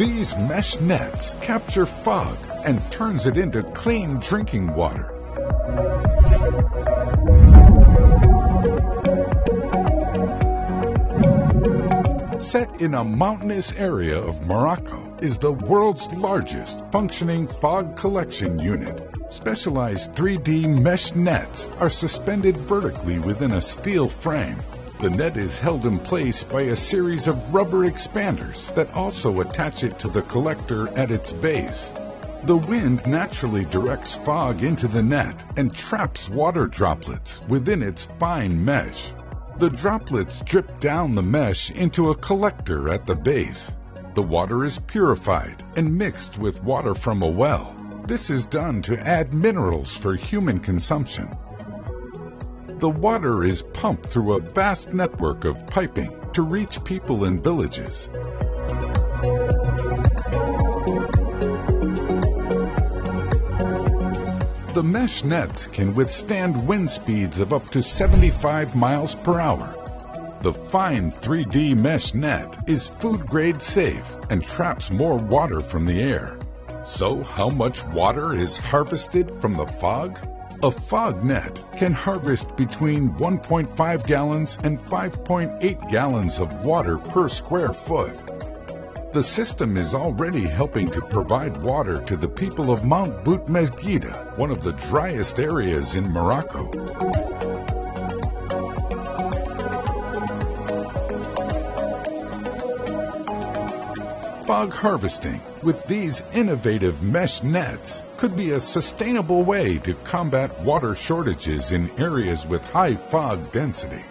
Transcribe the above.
These mesh nets capture fog and turns it into clean drinking water. Set in a mountainous area of Morocco is the world's largest functioning fog collection unit. Specialized 3D mesh nets are suspended vertically within a steel frame. The net is held in place by a series of rubber expanders that also attach it to the collector at its base. The wind naturally directs fog into the net and traps water droplets within its fine mesh. The droplets drip down the mesh into a collector at the base. The water is purified and mixed with water from a well. This is done to add minerals for human consumption. The water is pumped through a vast network of piping to reach people in villages. The mesh nets can withstand wind speeds of up to 75 miles per hour. The fine 3D mesh net is food-grade safe and traps more water from the air. So how much water is harvested from the fog? A fog net can harvest between 1.5 gallons and 5.8 gallons of water per square foot. The system is already helping to provide water to the people of Mount Bout Mesguida, one of the driest areas in Morocco. Fog harvesting with these innovative mesh nets could be a sustainable way to combat water shortages in areas with high fog density.